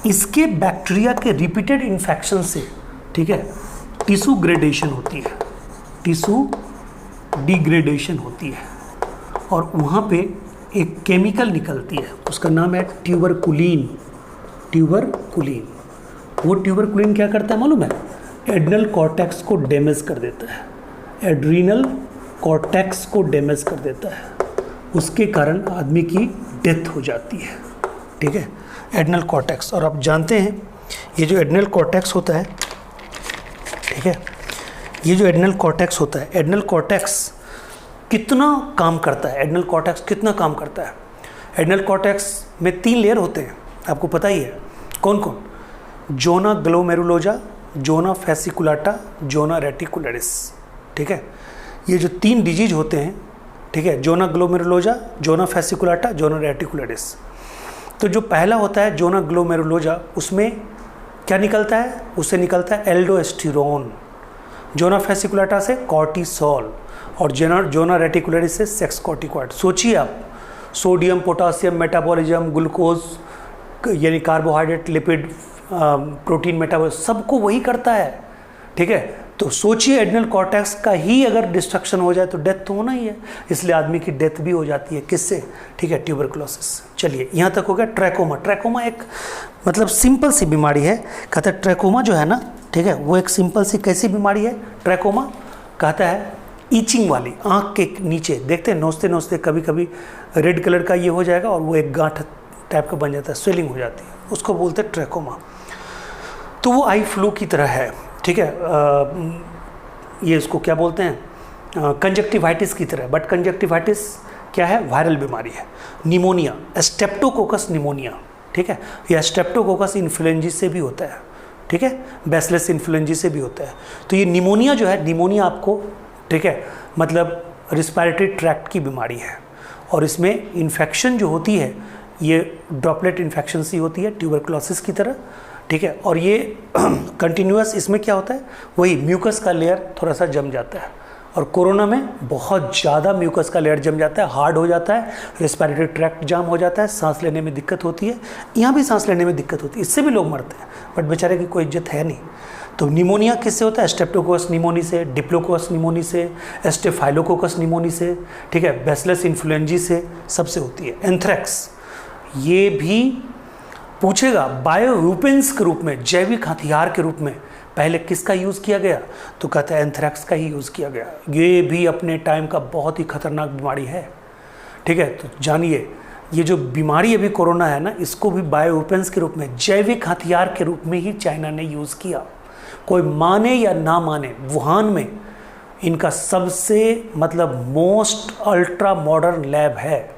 इसके बैक्टीरिया के रिपीटेड इन्फेक्शन से, ठीक है, टिश्यू ग्रेडेशन होती है, टिश्यू डिग्रेडेशन होती है, और वहाँ पे एक केमिकल निकलती है, उसका नाम है ट्यूबरकुलिन। वो ट्यूबरकुलिन क्या करता है मालूम है? एड्रिनल कॉर्टेक्स को डैमेज कर देता है, एड्रिनल कॉर्टेक्स को डैमेज कर देता है, उसके कारण आदमी की डेथ हो जाती है, ठीक है, एड्रिनल कॉर्टेक्स। और आप जानते हैं ये जो एड्रिनल कॉर्टेक्स होता है, ठीक है, ये जो एड्रिनल कॉर्टेक्स होता है, एड्रिनल कॉर्टेक्स कितना काम करता है, एड्रिनल कॉर्टेक्स कितना काम करता है? एड्रिनल कॉर्टेक्स में 3 लेयर होते हैं, आपको पता ही है कौन कौन? जोना ग्लोमेरुलोजा, जोना फैसिकुलाटा, जोना रेटिकुलरिस, ठीक है। ये जो 3 डिजीज होते हैं, ठीक है, जोना ग्लोमेरुलोजा, जोना फैसिकुलाटा, जोना रेटिकुलरिस। तो जो पहला होता है जोना ग्लोमेरुलोजा, उसमें क्या निकलता है? उससे निकलता है एल्डोस्टेरोन, जोना फैसिकुलाटा से कॉर्टिसोल, और जोना रेटिकुलरिस से सेक्स कॉर्टिकॉइड। सोचिए आप, सोडियम, पोटासियम, मेटाबॉलिज्म, ग्लूकोज यानी कार्बोहाइड्रेट, लिपिड, प्रोटीन, मेटाबॉलिज्म, सबको वही करता है, ठीक है। तो सोचिए एड्रिनल कॉर्टेक्स का ही अगर डिस्ट्रक्शन हो जाए तो डेथ तो होना ही है, इसलिए आदमी की डेथ भी हो जाती है। किससे? ठीक है, ट्यूबरकुलोसिस। चलिए यहाँ तक हो गया। ट्रैकोमा, ट्रैकोमा एक मतलब सिंपल सी बीमारी है। कहता है ट्रैकोमा जो है ना, ठीक है, वो एक सिंपल सी कैसी बीमारी है? ट्रैकोमा कहता है ईचिंग वाली, आँख के नीचे देखते हैं नोचते नोचते कभी कभी रेड कलर का ये हो जाएगा और वो एक गांठ टाइप का बन जाता है, स्वेलिंग हो जाती है, उसको बोलते हैं ट्रैकोमा। तो वो आई फ्लू की तरह है, ठीक है, ये इसको क्या बोलते हैं? कंजक्टिवाइटिस की तरह। बट कंजक्टिवाइटिस क्या है? वायरल बीमारी है। निमोनिया, स्ट्रेप्टोकोकस निमोनिया, ठीक है, या स्ट्रेप्टोकोकस इन्फ्लुएंजा से भी होता है, ठीक है, बैसिलस इन्फ्लुएंजा से भी होता है। तो ये निमोनिया जो है, निमोनिया आपको, ठीक है, मतलब रिस्पायरेटरी ट्रैक्ट की बीमारी है, और इसमें इन्फेक्शन जो होती है ये ड्रॉपलेट इन्फेक्शन सी होती है, ट्यूबरकुलोसिस की तरह, ठीक है। और ये कंटिन्यूअस, इसमें क्या होता है? वही म्यूकस का लेयर थोड़ा सा जम जाता है, और कोरोना में बहुत ज़्यादा म्यूकस का लेयर जम जाता है, हार्ड हो जाता है, रिस्पायरेटरी ट्रैक्ट जाम हो जाता है, सांस लेने में दिक्कत होती है, यहाँ भी सांस लेने में दिक्कत होती है, इससे भी लोग मरते हैं, बट बेचारे की कोई इज्जत है नहीं। तो निमोनिया किससे होता है? स्ट्रेप्टोकोकस निमोनी से, डिप्लोकोकस निमोनी से, स्टेफाइलोकोकस निमोनी से, ठीक है, बैसिलस इन्फ्लुएंजा से, सबसे होती है। एंथ्रेक्स, ये भी पूछेगा बायो वेपन्स के रूप में, जैविक हथियार के रूप में पहले किसका यूज़ किया गया? तो कहता है एंथ्रेक्स का ही यूज़ किया गया। ये भी अपने टाइम का बहुत ही खतरनाक बीमारी है, ठीक है। तो जानिए, ये जो बीमारी अभी कोरोना है ना, इसको भी बायो वेपन्स के रूप में, जैविक हथियार के रूप में ही चाइना ने यूज़ किया। कोई माने या ना माने, वुहान में इनका सबसे मतलब मोस्ट अल्ट्रा मॉडर्न लैब है,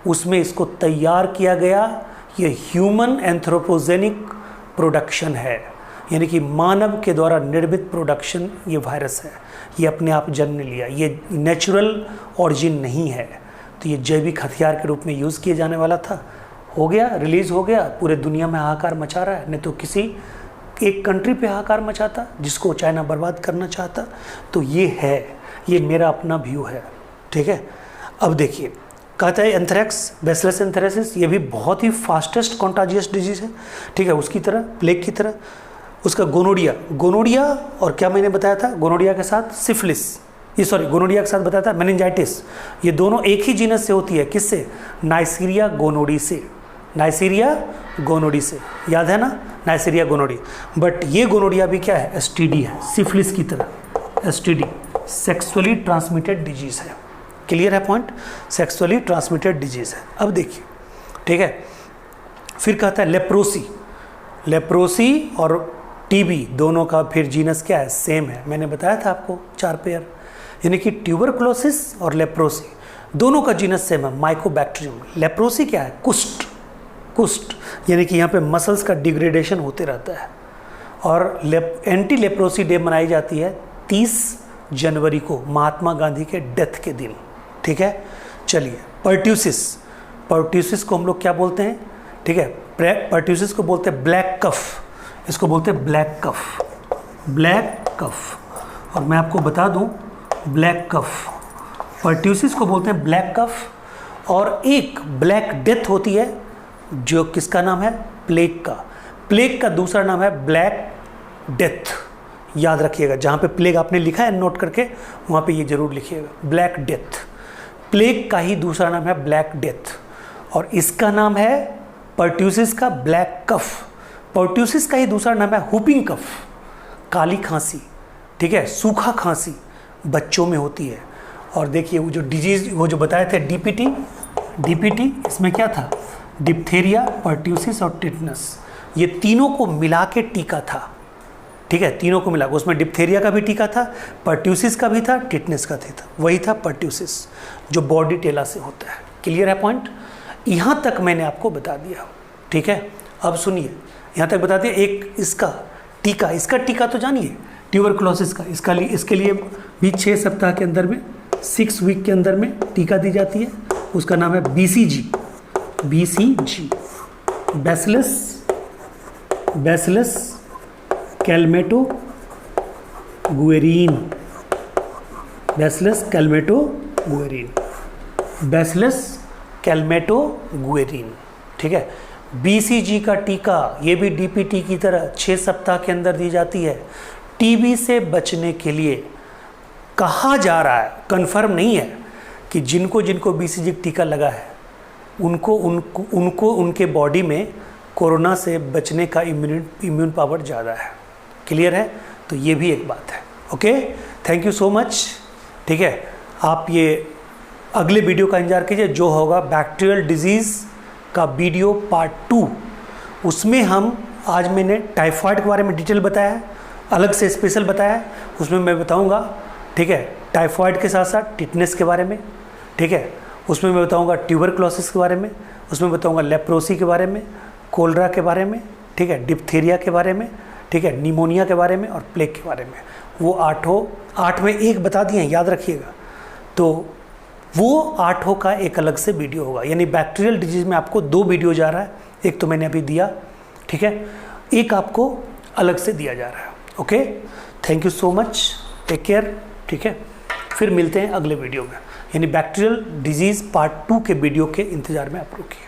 उसमें इसको तैयार किया गया। ये ह्यूमन एंथ्रोपोजेनिक प्रोडक्शन है, यानी कि मानव के द्वारा निर्मित प्रोडक्शन ये वायरस है, ये अपने आप जन्म लिया, ये नेचुरल ऑरिजिन नहीं है। तो ये जैविक हथियार के रूप में यूज़ किए जाने वाला था, हो गया, रिलीज़ हो गया, पूरे दुनिया में हाहाकार मचा रहा है। नहीं तो किसी एक कंट्री पे हाहाकार मचाता जिसको चाइना बर्बाद करना चाहता। तो ये है, ये मेरा अपना व्यू है, ठीक है। अब देखिए, कहता है एंथ्रेक्स, बैसिलस एंथ्रेसिस, ये भी बहुत ही फास्टेस्ट कॉन्टाजियस डिजीज़ है, ठीक है, उसकी तरह, प्लेग की तरह। उसका गोनोडिया, गोनोडिया और क्या मैंने बताया था? गोनोडिया के साथ सिफिलिस, ये सॉरी, गोनोडिया के साथ बताया था मेनिंजाइटिस, ये दोनों एक ही जीनस से होती है। किससे? नाइसीरिया गोनोडी से, नाइसीरिया गोनोडी से, याद है ना, नाइसीरिया गोनोडी। बट ये गोनोडिया भी क्या है? एसटीडी है, सिफिलिस की तरह, एसटीडी, सेक्सुअली ट्रांसमिटेड डिजीज़ है, क्लियर है पॉइंट? सेक्सुअली ट्रांसमिटेड डिजीज़ है। अब देखिए, ठीक है, फिर कहता है लेप्रोसी। लेप्रोसी और टीबी दोनों का फिर जीनस क्या है? सेम है। मैंने बताया था आपको 4 पेयर, यानी कि ट्यूबरकुलोसिस और लेप्रोसी दोनों का जीनस सेम है, माइकोबैक्टीरियम। लेप्रोसी क्या है? कुष्ठ। कुष्ठ यानी कि यहाँ पे मसल्स का डिग्रेडेशन होते रहता है। और एंटी लेप्रोसी डे मनाई जाती है 30 जनवरी को, महात्मा गांधी के डेथ के दिन। ठीक है, चलिए, पर्ट्यूसिस। पर्ट्यूसिस को हम लोग क्या बोलते हैं? ठीक है, पर्ट्यूसिस को बोलते हैं ब्लैक कफ, इसको बोलते हैं ब्लैक कफ, ब्लैक कफ। और मैं आपको बता दूं, ब्लैक कफ, पर्ट्यूसिस को बोलते हैं ब्लैक कफ। और एक ब्लैक डेथ होती है जो किसका नाम है? प्लेग का। प्लेग का दूसरा नाम है ब्लैक डेथ। याद रखिएगा, जहाँ पे प्लेग आपने लिखा है नोट करके, वहाँ पे ये जरूर लिखिएगा, ब्लैक डेथ। प्लेग का ही दूसरा नाम है ब्लैक डेथ, और इसका नाम है पर्ट्यूसिस का ब्लैक कफ। पर्ट्यूसिस का ही दूसरा नाम है हुपिंग कफ, काली खांसी। ठीक है, सूखा खांसी बच्चों में होती है। और देखिए वो जो डिजीज, वो जो बताए थे डीपीटी, डीपीटी इसमें क्या था? डिप्थेरिया, पर्ट्यूसिस और टिटनस, ये तीनों को मिला के टीका था। ठीक है, तीनों को मिला, उसमें डिप्थेरिया का भी टीका था, पर्ट्यूसिस का भी था, टिटनस का भी था। वही था पर्ट्यूसिस जो बॉडी टेला से होता है। क्लियर है पॉइंट? यहाँ तक मैंने आपको बता दिया। ठीक है, अब सुनिए, यहाँ तक बता दिया। एक इसका टीका, इसका टीका तो जानिए, ट्यूबरकुलोसिस का, इसके लिए भी 6 सप्ताह के अंदर में, 6 वीक के अंदर में टीका दी जाती है। उसका नाम है BCG, BCG, bacillus Calmette Guerin, bacillus Calmette Guerin, bacillus Calmette Guerin. ठीक है, BCG का टीका, ये भी DPT की तरह 6 सप्ताह के अंदर दी जाती है। टीबी से बचने के लिए कहा जा रहा है, कंफर्म नहीं है, कि जिनको जिनको BCG टीका लगा है उनको उनके बॉडी में कोरोना से बचने का इम्यून पावर ज़्यादा है। क्लियर है? तो ये भी एक बात है। Okay, thank you so much. ठीक है, आप ये अगले वीडियो का इंतजार कीजिए, जो होगा बैक्टीरियल डिजीज़ का वीडियो पार्ट 2। उसमें हम, आज मैंने टाइफाइड के बारे में डिटेल बताया है, अलग से स्पेशल बताया है, उसमें मैं बताऊंगा। ठीक है, टाइफाइड के साथ साथ टिटनेस के बारे में। ठीक है, उसमें मैं बताऊंगा ट्यूबरकुलोसिस के बारे में, उसमें बताऊंगा लेप्रोसी के बारे में, कोलरा के बारे में, ठीक है, डिप्थीरिया के बारे में, ठीक है, निमोनिया के बारे में और प्लेग के बारे में। वो 8 में एक बता दिए हैं, याद रखिएगा। तो वो 8 का एक अलग से वीडियो होगा, यानी बैक्टीरियल डिजीज़ में आपको 2 वीडियो जा रहा है। एक तो मैंने अभी दिया, ठीक है, एक आपको अलग से दिया जा रहा है। Okay, thank you so much, take care. ठीक है, फिर मिलते हैं अगले वीडियो में, यानी बैक्टीरियल डिजीज़ पार्ट 2 के वीडियो के इंतज़ार में आप रुकिए।